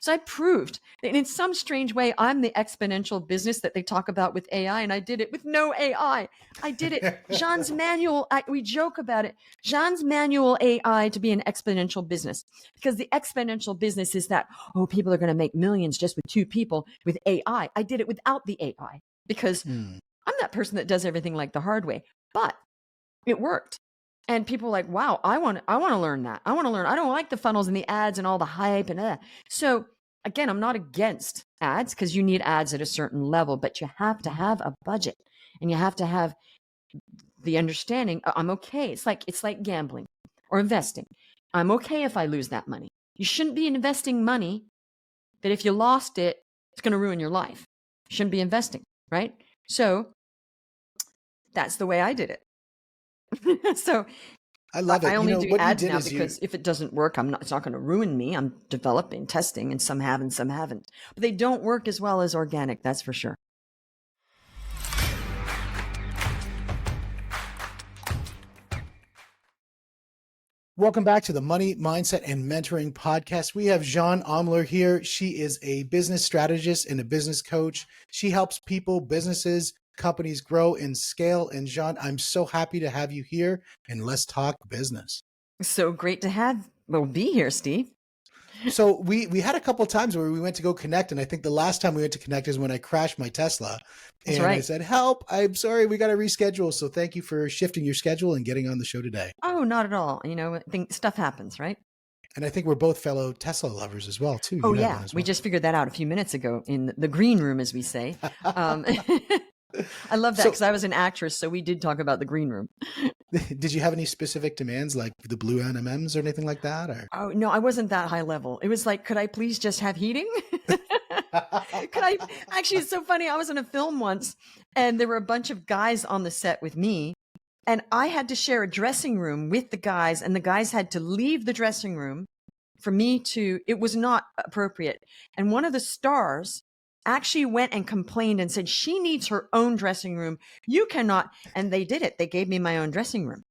So I proved that in some strange way, I'm the exponential business that they talk about with AI, and I did it with no AI. I did it. Jeanne's manual, we joke about it. Jeanne's manual AI to be an exponential business, because the exponential business is that, oh, people are going to make millions just with 2 people with AI. I did it without the AI because I'm that person that does everything like the hard way, but it worked. And people were like, wow, I want to learn that. I want to learn. I don't like the funnels and the ads and all the hype and So again, I'm not against ads because you need ads at a certain level, but you have to have a budget and you have to have the understanding. I'm okay. It's like gambling or investing. I'm okay if I lose that money. You shouldn't be investing money that if you lost it, it's going to ruin your life. You shouldn't be investing, right? So that's the way I did it. So I love it. I only do ads now is because if it doesn't work, it's not going to ruin me. I'm developing, testing, and some have and some haven't. But they don't work as well as organic, that's for sure. Welcome back to the Money, Mindset, and Mentoring Podcast. We have Jeanne Omlor here. She is a business strategist and a business coach. She helps people, businesses, companies grow and scale. And Jeanne, I'm so happy to have you here, and let's talk business. So great to be here, Steve. So we had a couple of times where we went to go connect, and I think the last time we went to connect is when I crashed my Tesla. And I said, help, I'm sorry, we got to reschedule. So thank you for shifting your schedule and getting on the show today. Oh, not at all. I think stuff happens, right? And I think we're both fellow Tesla lovers as well, too. Oh, yeah. We just figured that out a few minutes ago in the green room, as we say. I love that because I was an actress, so we did talk about the green room. Did you have any specific demands, like the blue M&Ms or anything like that? Or? Oh, no, I wasn't that high level. It was like, could I please just have heating? Actually, it's so funny. I was in a film once, and there were a bunch of guys on the set with me, and I had to share a dressing room with the guys, and the guys had to leave the dressing room for me to, it was not appropriate. And one of the stars actually went and complained and said, she needs her own dressing room. You cannot. And they did it. They gave me my own dressing room.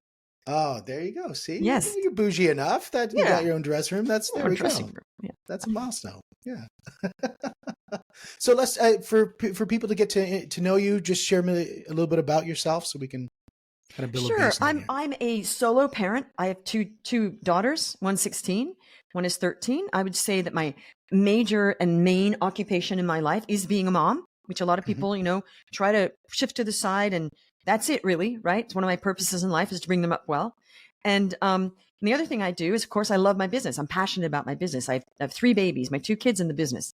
Oh, there you go. See, yes, you're bougie enough that you got your own dressing room. There we go. Yeah. That's a milestone. Yeah. So let's for people to get to know you, just share me a little bit about yourself so we can kind of build a baseline here. I'm a solo parent. I have two daughters. One's 16, one is 13. I would say that my major and main occupation in my life is being a mom, which a lot of people, try to shift to the side, and that's it really, right? It's one of my purposes in life is to bring them up well. And the other thing I do is, of course, I love my business. I'm passionate about my business. I have 3 babies, my 2 kids in the business.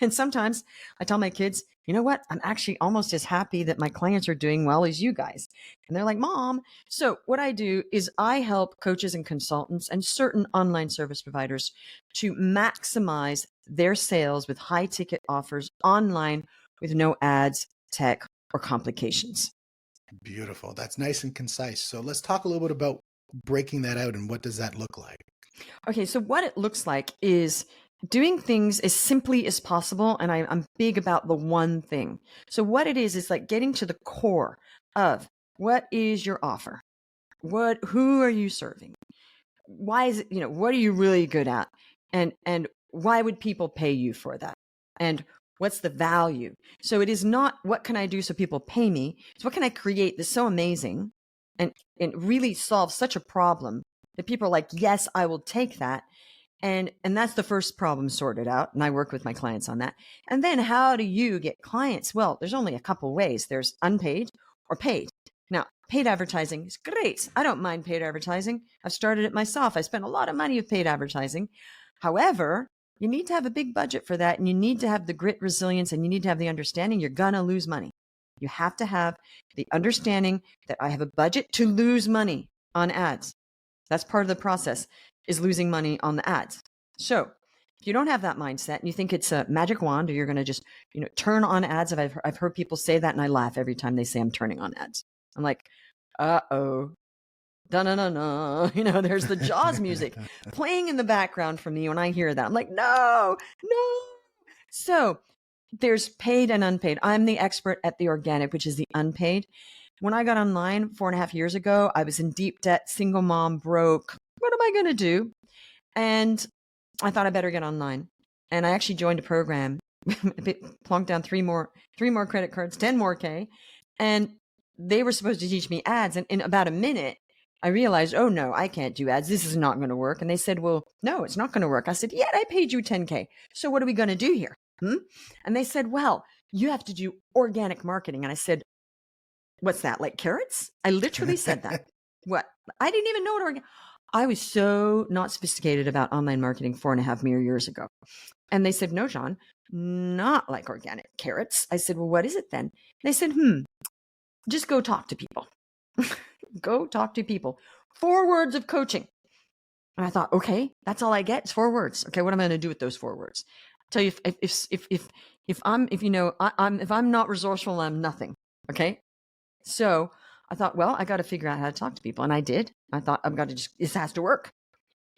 And sometimes I tell my kids, you know what? I'm actually almost as happy that my clients are doing well as you guys. And they're like, Mom. So what I do is I help coaches and consultants and certain online service providers to maximize their sales with high ticket offers online with no ads, tech, or complications. Beautiful. That's nice and concise. So let's talk a little bit about breaking that out and what does that look like? Okay. So what it looks like is doing things as simply as possible. And I'm big about the one thing. So what it is like getting to the core of what is your offer? Who are you serving? Why is it, what are you really good at? And why would people pay you for that? And what's the value? So it is not what can I do so people pay me? It's what can I create that's so amazing and really solve such a problem that people are like, yes, I will take that. And that's the first problem sorted out. And I work with my clients on that. And then how do you get clients? Well, there's only a couple ways. There's unpaid or paid. Now, paid advertising is great. I don't mind paid advertising. I've started it myself. I spent a lot of money with paid advertising. However, you need to have a big budget for that. And you need to have the grit, resilience, and you need to have the understanding you're going to lose money. You have to have the understanding that I have a budget to lose money on ads. That's part of the process, is losing money on the ads. So if you don't have that mindset and you think it's a magic wand or you're going to just, turn on ads, I've heard people say that and I laugh every time they say I'm turning on ads. I'm like, uh-oh, da-na-na-na. There's the Jaws music playing in the background for me when I hear that. I'm like, no. So there's paid and unpaid. I'm the expert at the organic, which is the unpaid. When I got online 4.5 years ago, I was in deep debt, single mom, broke. What am I going to do? And I thought I better get online. And I actually joined a program, plonked down three more credit cards, 10 more K. And they were supposed to teach me ads. And in about a minute, I realized, oh no, I can't do ads. This is not going to work. And they said, well, no, it's not going to work. I said, yeah, I paid you 10K. So what are we going to do here? And they said, well, you have to do organic marketing. And I said, what's that? Like carrots? I literally said that. What? I didn't even know what I was so not sophisticated about online marketing 4.5 mere years ago. And they said, no, Jeanne, not like organic carrots. I said, well, what is it then? They said, just go talk to people. Go talk to people. 4 words of coaching. And I thought, okay, that's all I get. It's 4 words. Okay, what am I going to do with those 4 words? I'll tell you, if I'm not resourceful, I'm nothing. Okay, so I thought, well, I got to figure out how to talk to people, and I did. I thought this has to work.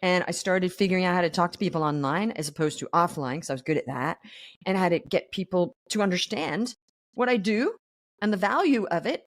And I started figuring out how to talk to people online as opposed to offline, because I was good at that, and how to get people to understand what I do and the value of it,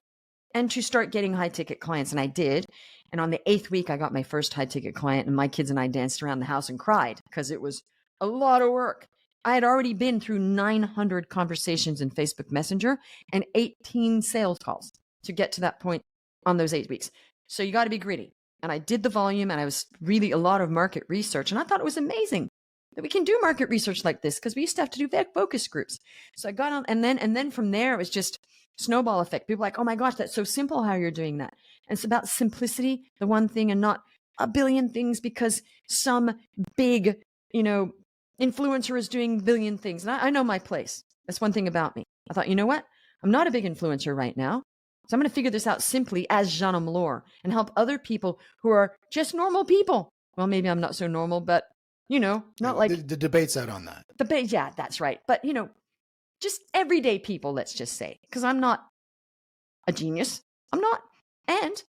and to start getting high ticket clients. And I did. And on the 8th week, I got my first high ticket client, and my kids and I danced around the house and cried because it was a lot of work. I had already been through 900 conversations in Facebook Messenger and 18 sales calls to get to that point on those 8 weeks. So you got to be gritty. And I did the volume, and I was really a lot of market research. And I thought it was amazing that we can do market research like this, because we used to have to do focus groups. So I got on, and then from there, it was just snowball effect. People were like, oh my gosh, that's so simple how you're doing that. And it's about simplicity, the one thing, and not a billion things because some big, influencer is doing billion things. And I know my place. That's one thing about me. I thought, you know what? I'm not a big influencer right now. So I'm going to figure this out simply as Jeanne Omlor and help other people who are just normal people. Well, maybe I'm not so normal, but, not like... The debate's out on that. Yeah, that's right. But, just everyday people, let's just say, because I'm not a genius. I'm not. And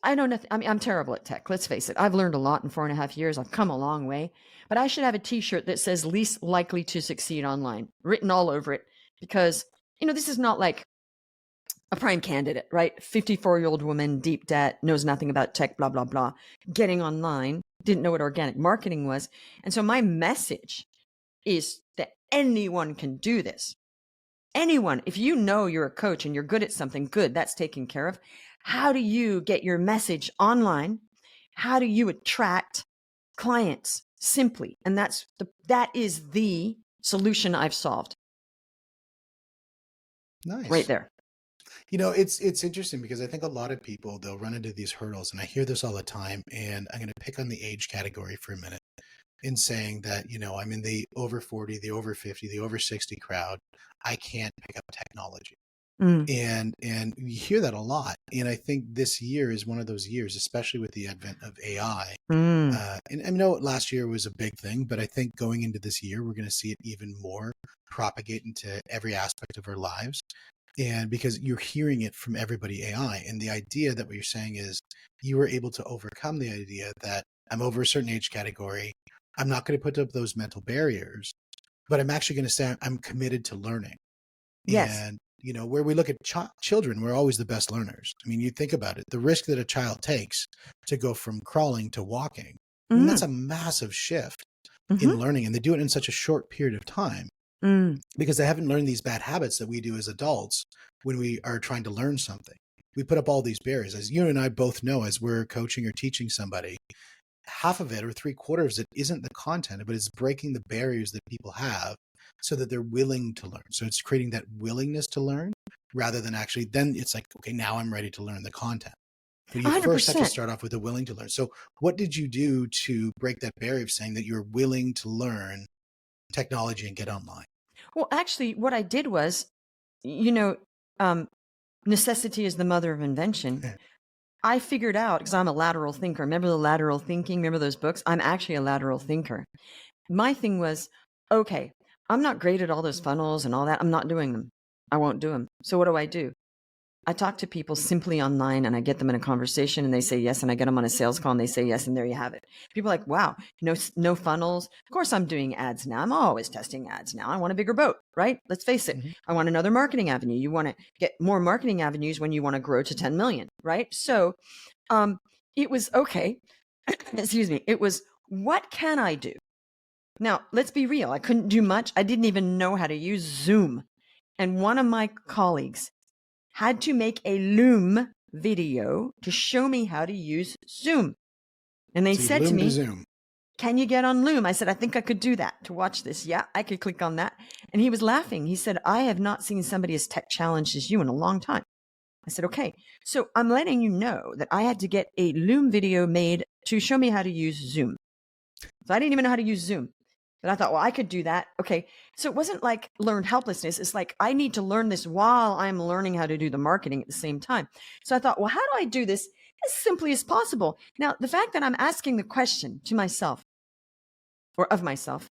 I know nothing. I mean, I'm terrible at tech. Let's face it. I've learned a lot in 4.5 years. I've come a long way. But I should have a t-shirt that says least likely to succeed online written all over it, because, this is not like a prime candidate, right? 54-year-old woman, deep debt, knows nothing about tech, blah, blah, blah, getting online, didn't know what organic marketing was. And so my message is that anyone can do this. Anyone. If you know you're a coach and you're good at something, good, that's taken care of. How do you get your message online? How do you attract clients? Simply. And that is the solution I've solved. Nice. Right there. It's interesting because I think a lot of people, they'll run into these hurdles, and I hear this all the time, and I'm going to pick on the age category for a minute in saying that, I'm in the over 40, the over 50, the over 60 crowd. I can't pick up technology. And you hear that a lot. And I think this year is one of those years, especially with the advent of AI. And I know last year was a big thing, but I think going into this year, we're going to see it even more propagate into every aspect of our lives. And because you're hearing it from everybody AI, and the idea that what you're saying is you were able to overcome the idea that I'm over a certain age category. I'm not going to put up those mental barriers, but I'm actually going to say I'm committed to learning. Yes. And, where we look at children, we're always the best learners. I mean, you think about it, the risk that a child takes to go from crawling to walking, I mean, that's a massive shift in learning. And they do it in such a short period of time because they haven't learned these bad habits that we do as adults when we are trying to learn something. We put up all these barriers. As you and I both know, as we're coaching or teaching somebody, half of it or 3/4 of it isn't the content, but it's breaking the barriers that people have so that they're willing to learn. So it's creating that willingness to learn rather than actually, then it's like, okay, now I'm ready to learn the content. But you 100%. First have to start off with a willing to learn. So what did you do to break that barrier of saying that you're willing to learn technology and get online? Well, actually, what I did was, necessity is the mother of invention. Yeah. I figured out, because I'm a lateral thinker. Remember the lateral thinking? Remember those books? I'm actually a lateral thinker. My thing was, okay, I'm not great at all those funnels and all that. I'm not doing them. I won't do them. So what do? I talk to people simply online, and I get them in a conversation, and they say yes, and I get them on a sales call and they say yes, and there you have it. People are like, wow, no funnels. Of course I'm doing ads now. I'm always testing ads now. I want a bigger boat, right? Let's face it. I want another marketing avenue. You want to get more marketing avenues when you want to grow to 10 million, right? So it was, okay, excuse me. It was, what can I do? Now, let's be real. I couldn't do much. I didn't even know how to use Zoom. And one of my colleagues had to make a Loom video to show me how to use Zoom. And they So you said to Loom to me, Zoom. can you get on Loom? I said, I think I could do that to watch this. Yeah, I could click on that. And he was laughing. He said, I have not seen somebody as tech challenged as you in a long time. I said, okay. So I'm letting you know that I had to get a Loom video made to show me how to use Zoom. So I didn't even know how to use Zoom. But I thought, well, I could do that. Okay. So it wasn't like learned helplessness. It's like, I need to learn this while I'm learning how to do the marketing at the same time. So I thought, well, how do I do this as simply as possible? Now, the fact that I'm asking the question to myself or of myself,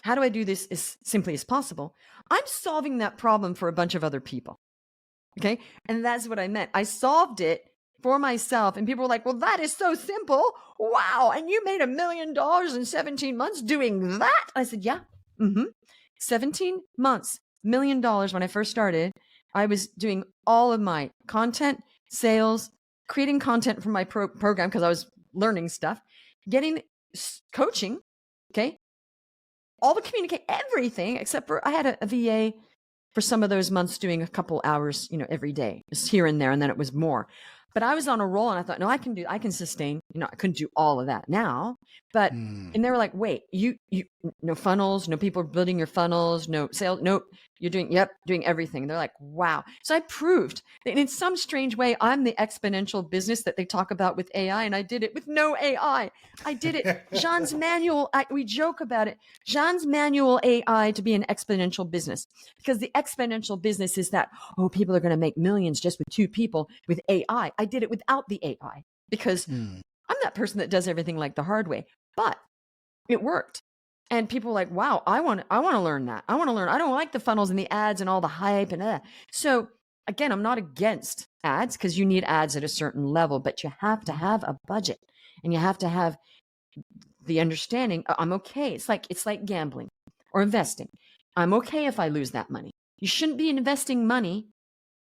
how do I do this as simply as possible? I'm solving that problem for a bunch of other people. Okay. And that's what I meant. I solved it for myself. And people were like, well, that is so simple. Wow. And you made $1 million in 17 months doing that? I said, yeah. 17 months, $1 million when I first started. I was doing all of my content, sales, creating content for my program because I was learning stuff, getting coaching. Okay. All the communicate, everything except for I had a VA for some of those months doing a couple hours, every day, just here and there. And then it was more. But I was on a roll and I thought, no, I can sustain, I couldn't do all of that now. But, and they were like, wait, you, no funnels, no people building your funnels, no sales, nope, you're doing everything. And they're like, wow. So I proved that in some strange way, I'm the exponential business that they talk about with AI. And I did it with no AI. I did it. Jeanne's manual, we joke about it. Jeanne's manual AI to be an exponential business, because the exponential business is that, oh, people are going to make millions just with 2 people with AI. I did it without the AI because I'm that person that does everything like the hard way, but it worked. And people were like, wow, I want to learn that. I want to learn. I don't like the funnels and the ads and all the hype and So again, I'm not against ads because you need ads at a certain level, but you have to have a budget and you have to have the understanding. I'm okay. It's like gambling or investing. I'm okay if I lose that money. You shouldn't be investing money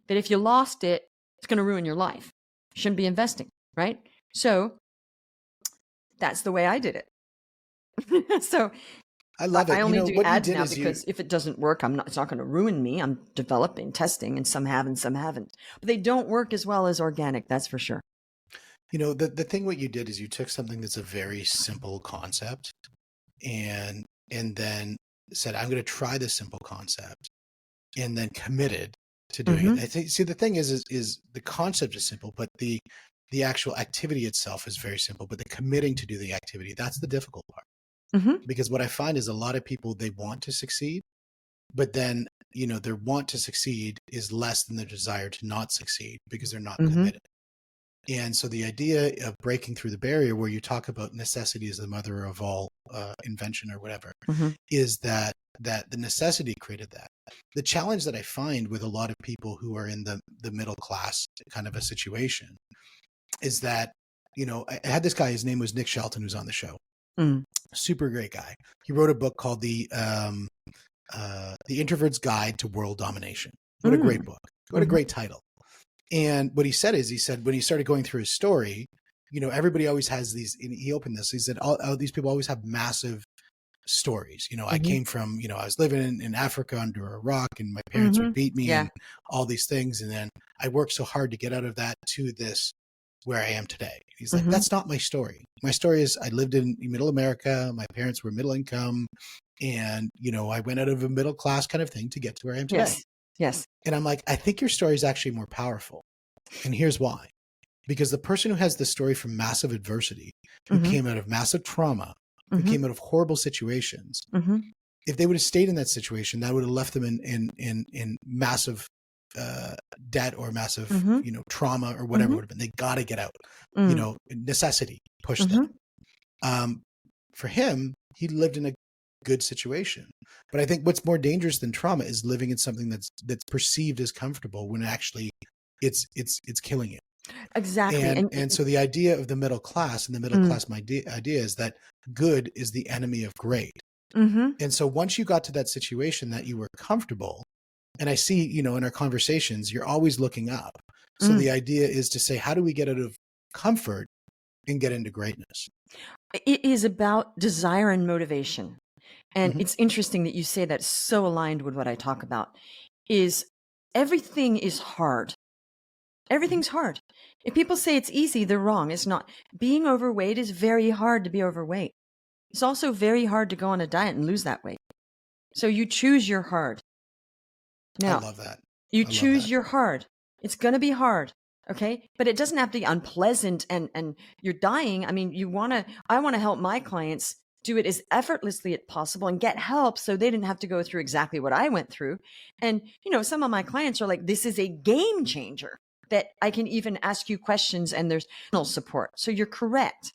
that if you lost it, it's going to ruin your life. You shouldn't be investing, right? So that's the way I did it. So I love it. I only do what ads you did now is because if it doesn't work, it's not going to ruin me. I'm developing, testing, and some have and some haven't. But they don't work as well as organic, that's for sure. The thing what you did is you took something that's a very simple concept and then said, I'm going to try this simple concept, and then committed to doing it. I think, see, the thing is the concept is simple, but the actual activity itself is very simple, but the committing to do the activity, that's the difficult part. Because what I find is a lot of people, they want to succeed, but then, their want to succeed is less than their desire to not succeed because they're not committed. And so the idea of breaking through the barrier, where you talk about necessity as the mother of all invention or whatever, is that the necessity created that. The challenge that I find with a lot of people who are in the middle class kind of a situation is that, I had this guy, his name was Nick Shelton, who's on the show. Super great guy. He wrote a book called The Introvert's Guide to World Domination. What a great book. What a great title. And what he said is, when he started going through his story, everybody always has these, and he opened this, he said, all these people always have massive stories. I came from, I was living in Africa under a rock and my parents would beat me and all these things. And then I worked so hard to get out of that to this, where I am today. He's like, that's not my story. My story is I lived in middle America. My parents were middle income. And, I went out of a middle class kind of thing to get to where I am today. Yes. And I'm like, I think your story is actually more powerful. And here's why. Because the person who has the story from massive adversity, who came out of massive trauma, who came out of horrible situations, if they would have stayed in that situation, that would have left them in massive debt or massive, trauma or whatever it would have been. They got to get out. Necessity pushed them. For him, he lived in a good situation. But I think what's more dangerous than trauma is living in something that's perceived as comfortable when actually it's killing you. Exactly. And so the idea of the middle class and the middle class idea is that good is the enemy of great. And so once you got to that situation that you were comfortable, and I see, in our conversations, you're always looking up. So the idea is to say, how do we get out of comfort and get into greatness? It is about desire and motivation. And Mhm. it's interesting that you say that's so aligned with what I talk about is everything is hard. Mhm. Everything's hard. If people say it's easy, they're wrong. It's not. Being overweight is very hard to be overweight. It's also very hard to go on a diet and lose that weight. So you choose your hard. I Now, love that. you I love that. choose your hard. It's going to be hard. Okay. But it doesn't have to be unpleasant and you're dying. I mean, I want to help my clients do it as effortlessly as possible and get help so they didn't have to go through exactly what I went through. And, some of my clients are like, this is a game changer that I can even ask you questions and there's no support. So you're correct.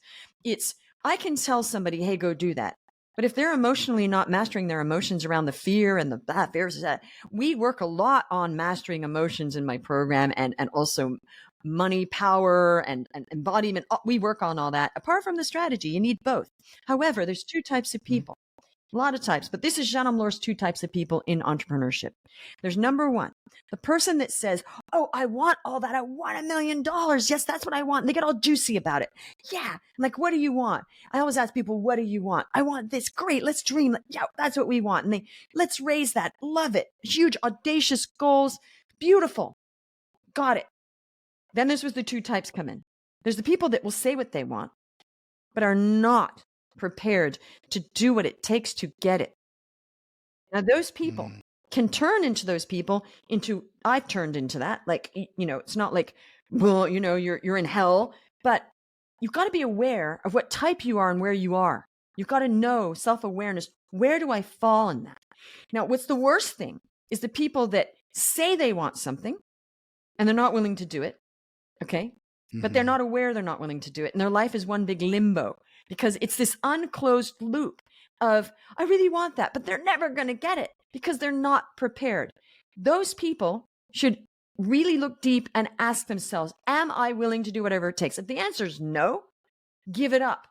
I can tell somebody, hey, go do that. But if they're emotionally not mastering their emotions around the fear and the fears, we work a lot on mastering emotions in my program and also money, power, and embodiment. We work on all that. Apart from the strategy, you need both. However, there's two types of Mhm. people. A lot of types, but this is Jeanne Omlor's two types of people in entrepreneurship. There's number one, the person that says, oh, I want all that. I want $1 million. Yes, that's what I want. And they get all juicy about it. Yeah. I'm like, what do you want? I always ask people, what do you want? I want this. Great. Let's dream. Yeah, that's what we want. And let's raise that. Love it. Huge, audacious goals. Beautiful. Got it. Then this was the two types come in. There's the people that will say what they want, but are not prepared to do what it takes to get it. Now, those people Mm. can turn into those people into, I've turned into that. Like, it's not like, well, you're in hell, but you've got to be aware of what type you are and where you are. You've got to know self-awareness. Where do I fall in that? Now, what's the worst thing is the people that say they want something and they're not willing to do it. Okay. But they're Mhm. not aware they're not willing to do it. And their life is one big limbo because it's this unclosed loop of, I really want that, but they're never going to get it because they're not prepared. Those people should really look deep and ask themselves, am I willing to do whatever it takes? If the answer is no, give it up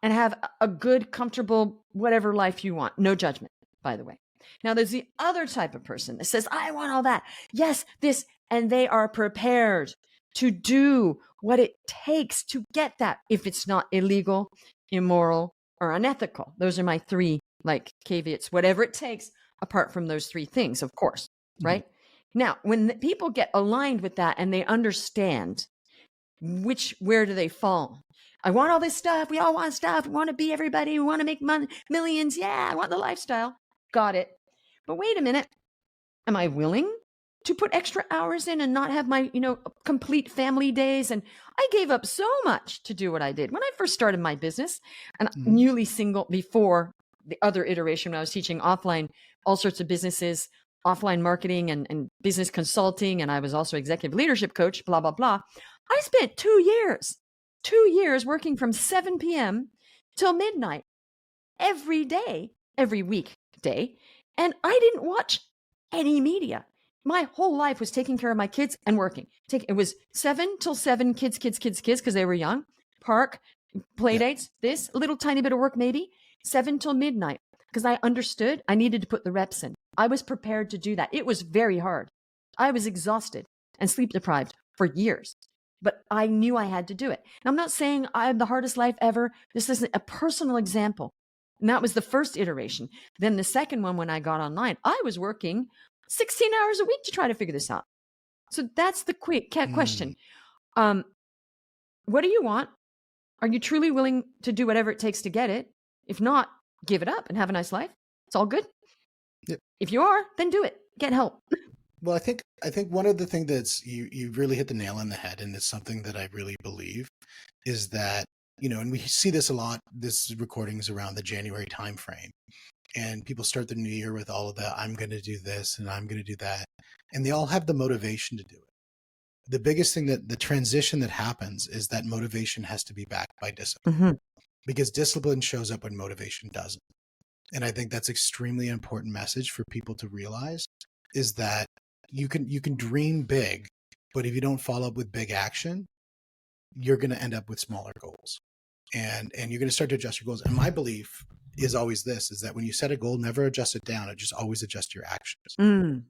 and have a good, comfortable, whatever life you want. No judgment, by the way. Now, there's the other type of person that says, I want all that. Yes, this, and they are prepared to do what it takes to get that if it's not illegal, immoral, or unethical. Those are my three caveats, whatever it takes, apart from those three things, of course, Mhm. right? Now, when people get aligned with that and they understand where do they fall? I want all this stuff. We all want stuff. We want to be everybody. We want to make money, millions. Yeah, I want the lifestyle. Got it. But wait a minute. Am I willing to put extra hours in and not have my, complete family days? And I gave up so much to do what I did when I first started my business and Mhm. newly single before the other iteration when I was teaching offline, all sorts of businesses, offline marketing and business consulting. And I was also executive leadership coach, blah, blah, blah. I spent 2 years working from 7 p.m. till midnight every day, every weekday. And I didn't watch any media. My whole life was taking care of my kids and working. It was 7 till 7, kids, because they were young. Park, play Yeah. dates, this, a little tiny bit of work maybe, 7 till midnight, because I understood I needed to put the reps in. I was prepared to do that. It was very hard. I was exhausted and sleep deprived for years, but I knew I had to do it. And I'm not saying I have the hardest life ever. This is a personal example. And that was the first iteration. Then the second one, when I got online, I was working 16 hours a week to try to figure this out. So that's the quick Mm. question. Um, what do you want? Are you truly willing to do whatever it takes to get it? If not, give it up and have a nice life. It's all good. Yeah. If you are, then do it. Get help. Well, I think one of the things that's you really hit the nail on the head, and it's something that I really believe is that, and we see this a lot. This recordings around the January timeframe, and people start the new year with all of the I'm going to do this and I'm going to do that, and they all have the motivation to do it. The biggest thing that the transition that happens is that motivation has to be backed by discipline, Mm-hmm. because discipline shows up when motivation doesn't. And I think that's extremely important message for people to realize is that you can dream big, but if you don't follow up with big action, you're going to end up with smaller goals. And you're going to start to adjust your goals. And my belief is always this is that when you set a goal, never adjust it down, just always adjust your actions. Mm.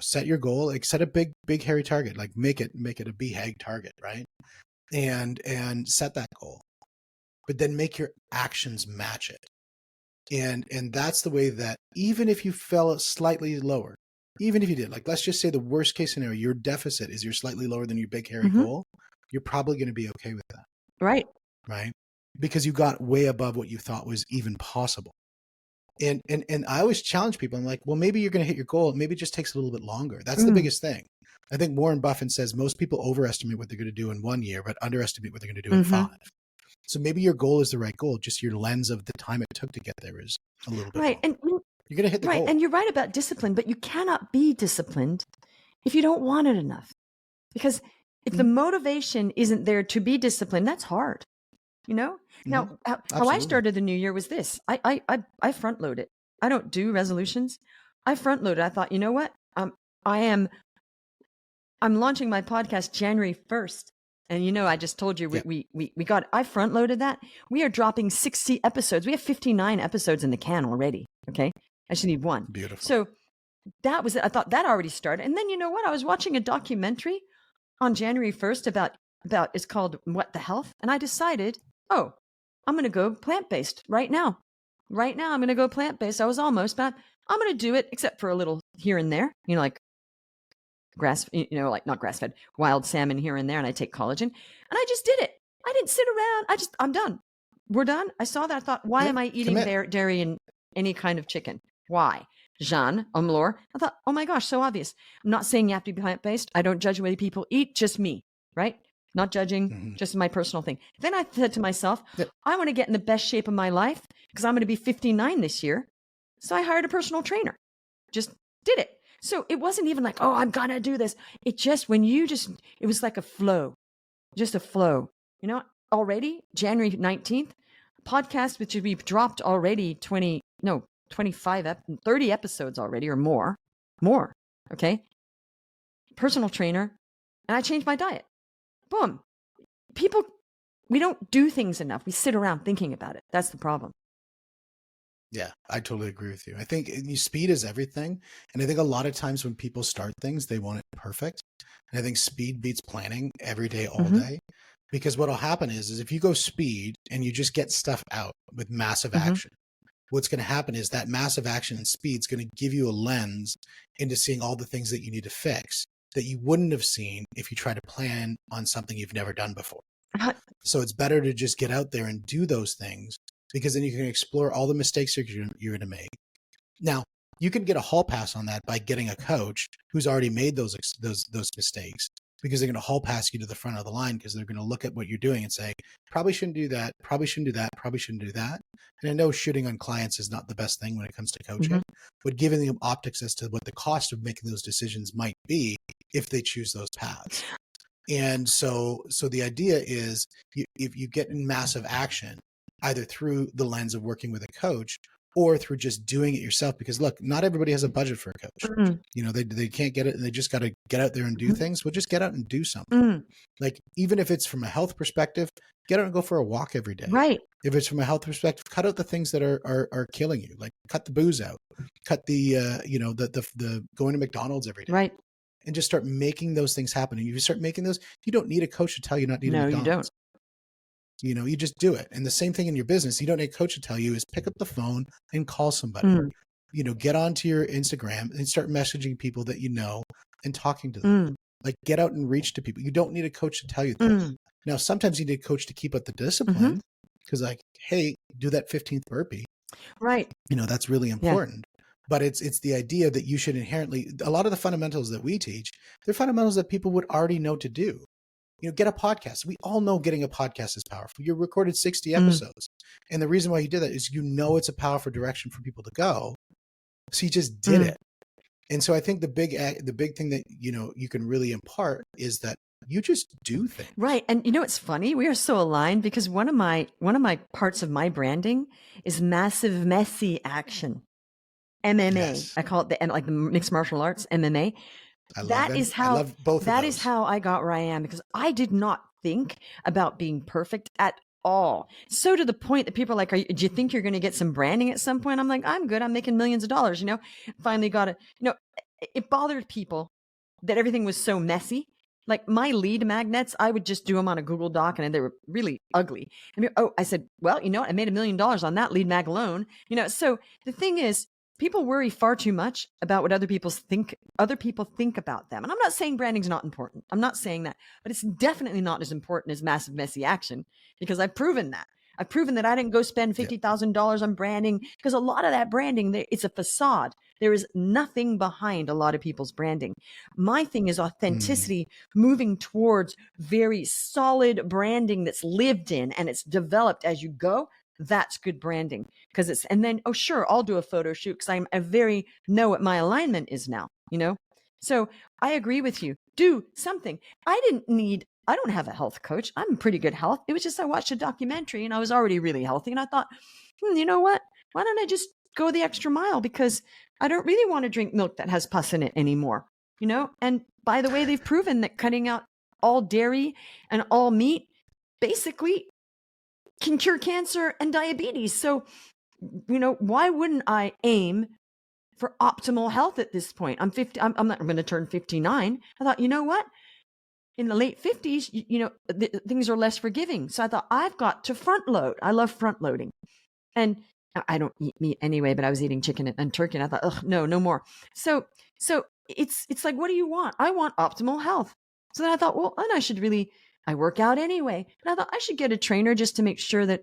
Set your goal, like set a big hairy target, like make it a BHAG target, right? And set that goal. But then make your actions match it. And that's the way that even if you fell slightly lower, even if you did, like, let's just say the worst case scenario, your deficit is you're slightly lower than your big hairy goal, you're probably going to be okay with that. Right. Right. Because you got way above what you thought was even possible. And I always challenge people. I'm like, well, maybe you're going to hit your goal. Maybe it just takes a little bit longer. That's the biggest thing. I think Warren Buffett says most people overestimate what they're going to do in 1 year, but underestimate what they're going to do in 5. So maybe your goal is the right goal. Just your lens of the time it took to get there is a little bit right. longer. And you're going to hit the goal. And you're right about discipline, but you cannot be disciplined if you don't want it enough. Because if the motivation isn't there to be disciplined, that's hard. You know? Now, how I started the new year was this. I front load it. I don't do resolutions. I front load it. I thought, you know what? I'm launching my podcast January 1st. And you know, I just told you I front loaded that. We are dropping 60 episodes. We have 59 episodes in the can already. Okay. I just need one. Beautiful. So that was it. I thought that already started. And then you know what? I was watching a documentary on January 1st about it's called What the Health. And I decided, oh, I'm going to go plant-based right now. Right now, I'm going to go plant-based. I was almost, but I'm going to do it, except for a little here and there, you know, like like not grass-fed, wild salmon here and there. And I take collagen. And I just did it. I didn't sit around. I'm done. We're done. I saw that. I thought, why am I eating dairy and any kind of chicken? Why? Jeanne Omlor. I thought, oh my gosh, so obvious. I'm not saying you have to be plant-based. I don't judge the way people eat, just me, right? Not judging, just my personal thing. Then I said to myself, I want to get in the best shape of my life because I'm going to be 59 this year. So I hired a personal trainer. Just did it. So it wasn't even like, oh, I'm going to do this. It just, it was like a flow, just a flow. You know, already January 19th, podcast, which we've dropped already 25, 30 episodes already or more. Okay. Personal trainer. And I changed my diet. Boom. People, we don't do things enough. We sit around thinking about it. That's the problem. Yeah, I totally agree with you. I think speed is everything. And I think a lot of times when people start things, they want it perfect. And I think speed beats planning every day, all day. Because what will happen is if you go speed and you just get stuff out with massive action, what's going to happen is that massive action and speed is going to give you a lens into seeing all the things that you need to fix that you wouldn't have seen if you try to plan on something you've never done before. So it's better to just get out there and do those things because then you can explore all the mistakes you're going to make. Now, you can get a hall pass on that by getting a coach who's already made those mistakes because they're going to hall pass you to the front of the line because they're going to look at what you're doing and say, probably shouldn't do that, probably shouldn't do that, probably shouldn't do that. And I know shooting on clients is not the best thing when it comes to coaching, but giving them optics as to what the cost of making those decisions might be if they choose those paths. And so the idea is if you get in massive action, either through the lens of working with a coach or through just doing it yourself, because look, not everybody has a budget for a coach. You know, they can't get it and they just got to get out there and do things. Well, just get out and do something. Like, even if it's from a health perspective, get out and go for a walk every day. Right. If it's from a health perspective, cut out the things that are killing you. Like cut the booze out, cut the, the going to McDonald's every day. Right. And just start making those things happen. And if you start making those, you don't need a coach to tell you not to eat McDonald's. No, you don't. You know, you just do it. And the same thing in your business. You don't need a coach to tell you is pick up the phone and call somebody. You know, get onto your Instagram and start messaging people that you know and talking to them. Like get out and reach to people. You don't need a coach to tell you that. Now, sometimes you need a coach to keep up the discipline because like, hey, do that 15th burpee. Right. You know, that's really important. Yeah. But it's the idea that you should inherently, a lot of the fundamentals that we teach, they're fundamentals that people would already know to do. You know, get a podcast. We all know getting a podcast is powerful. You recorded 60 episodes. And the reason why you did that is you know it's a powerful direction for people to go. So you just did it. And so I think the big thing that, you know, you can really impart is that you just do things. Right. And you know, it's funny. We are so aligned because one of my parts of my branding is massive, messy action. MMA. Yes. I call it the mixed martial arts, MMA. I love both that is how I got where I am because I did not think about being perfect at all. So to the point that people are like, do you think you're going to get some branding at some point? I'm like, I'm good. I'm making millions of dollars, you know, finally got it. You know, it bothered people that everything was so messy. Like my lead magnets, I would just do them on a Google Doc and they were really ugly. I said, well, you know what? I made $1 million on that lead mag alone. So the thing is, people worry far too much about what other people think about them. And I'm not saying branding's not important. I'm not saying that, but it's definitely not as important as massive, messy action, because I've proven that. I've proven that I didn't go spend $50,000 on branding, because a lot of that branding, it's a facade. There is nothing behind a lot of people's branding. My thing is authenticity, moving towards very solid branding that's lived in and it's developed as you go. That's good branding, and then, oh, sure, I'll do a photo shoot because I know what my alignment is now, So I agree with you. Do something. I don't have a health coach. I'm in pretty good health. It was just I watched a documentary and I was already really healthy. And I thought, you know what? Why don't I just go the extra mile? Because I don't really want to drink milk that has pus in it anymore. And by the way, they've proven that cutting out all dairy and all meat basically can cure cancer and diabetes. So, why wouldn't I aim for optimal health at this point? I'm 50. I'm not going to turn 59. I thought, you know what? In the late 50s, things are less forgiving. So I thought, I've got to front load. I love front loading. And I don't eat meat anyway, but I was eating chicken and turkey. And I thought, no more. So it's like, what do you want? I want optimal health. So then I thought, well, then I work out anyway. And I thought I should get a trainer just to make sure that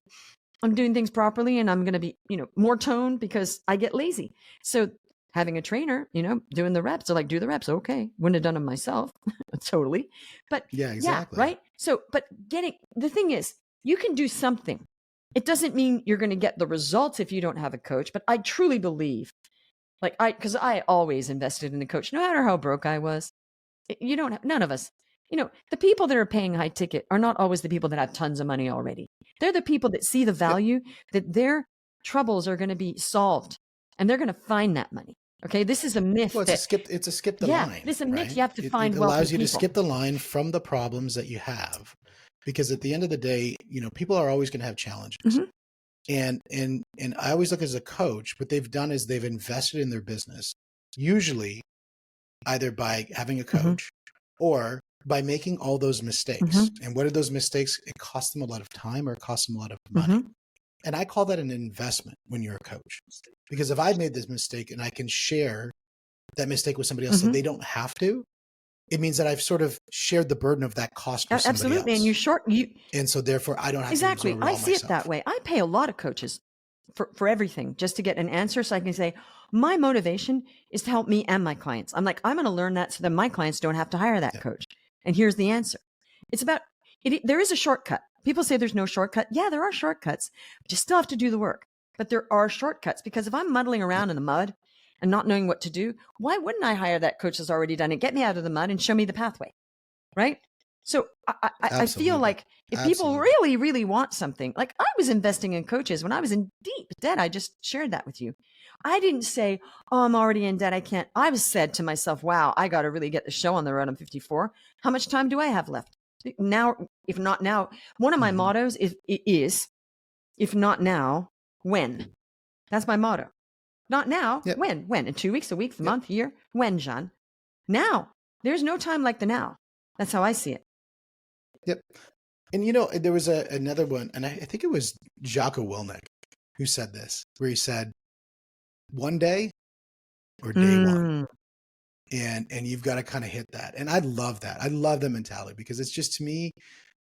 I'm doing things properly and I'm going to be, more toned, because I get lazy. So having a trainer, doing the reps, they're like, do the reps. Okay. Wouldn't have done them myself. Totally. But yeah, exactly. Yeah, right. So, but the thing is, you can do something. It doesn't mean you're going to get the results if you don't have a coach, but I truly believe, because I always invested in a coach, no matter how broke I was. None of us, the people that are paying high ticket are not always the people that have tons of money already. They're the people that see the value, that their troubles are going to be solved and they're going to find that money. Okay. This is a myth. Well, it's a skip the line. This is a myth. Right? You have to find it wealthy allows you people. to skip the line from the problems that you have, because at the end of the day, people are always going to have challenges. And I always look as a coach, what they've done is they've invested in their business, usually either by having a coach or by making all those mistakes. And what are those mistakes? It costs them a lot of time or it costs them a lot of money. And I call that an investment when you're a coach, because if I've made this mistake and I can share that mistake with somebody else, so they don't have to, it means that I've sort of shared the burden of that cost with somebody Absolutely. else. And and so therefore I don't have exactly. to absorb it all I see myself. it that way. I pay a lot of coaches for everything, just to get an answer. So I can say, my motivation is to help me and my clients. I'm like, I'm going to learn that so that my clients don't have to hire that coach. And here's the answer. It's about it. There is a shortcut. People say there's no shortcut. Yeah, there are shortcuts, but you still have to do the work. But there are shortcuts, because if I'm muddling around in the mud and not knowing what to do, why wouldn't I hire that coach that's already done it, get me out of the mud and show me the pathway? Right? So I feel like if people really, really want something, like I was investing in coaches when I was in deep debt. I just shared that with you. I didn't say, oh, I'm already in debt, I can't. I was said to myself, wow, I got to really get the show on the road. I'm 54. How much time do I have left? Now, if not now, one of my mottos is, if not now, when? That's my motto. Not now, when? When? In 2 weeks, a week, a month, a year? When, Jeanne? Now. There's no time like the now. That's how I see it. Yep. And there was another one, and I think it was Jocko Willink who said this, where he said, one day or day one. And you've got to kind of hit that. And I love that. I love the mentality, because it's just, to me,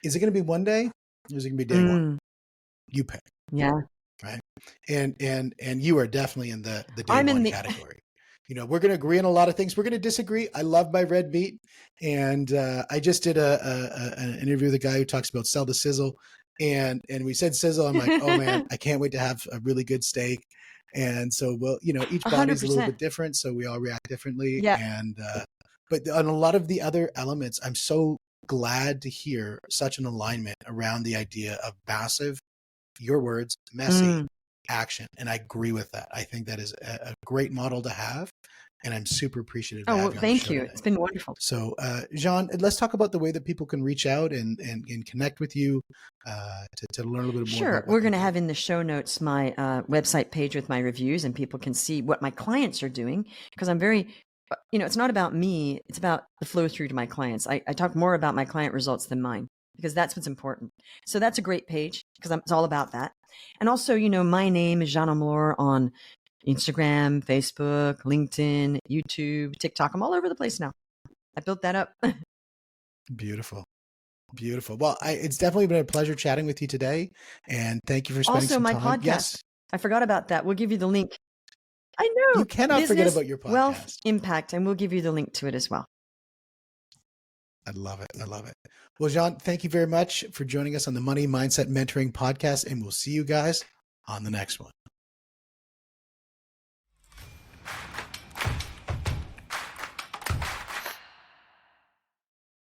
is it going to be one day or is it going to be day one? You pick. Yeah. Right. And you are definitely in the day one category. We're going to agree on a lot of things. We're going to disagree. I love my red meat. And I just did an interview with a guy who talks about sell the sizzle. And we said sizzle. I'm like, oh man, I can't wait to have a really good steak. And so, each body is a little bit different, so we all react differently. Yeah. And but on a lot of the other elements, I'm so glad to hear such an alignment around the idea of massive, your words, messy action. And I agree with that. I think that is a great model to have. And I'm super appreciative. Oh, well, thank you. It's been wonderful. So, Jeanne, let's talk about the way that people can reach out and connect with you to learn a little bit more. Sure. We're going to have in the show notes my website page with my reviews, and people can see what my clients are doing, because I'm very it's not about me. It's about the flow through to my clients. I talk more about my client results than mine because that's what's important. So that's a great page because it's all about that. And also, my name is Jeanne Omlor on Instagram, Facebook, LinkedIn, YouTube, TikTok. I'm all over the place now. I built that up. Beautiful. Beautiful. Well, it's definitely been a pleasure chatting with you today. And thank you for spending Also, some my time. podcast. Yes. I forgot about that. We'll give you the link. I know. You cannot forget about your podcast. Wealth, Impact, and we'll give you the link to it as well. I love it. I love it. Well, Jeanne, thank you very much for joining us on the Money Mindset Mentoring Podcast, and we'll see you guys on the next one.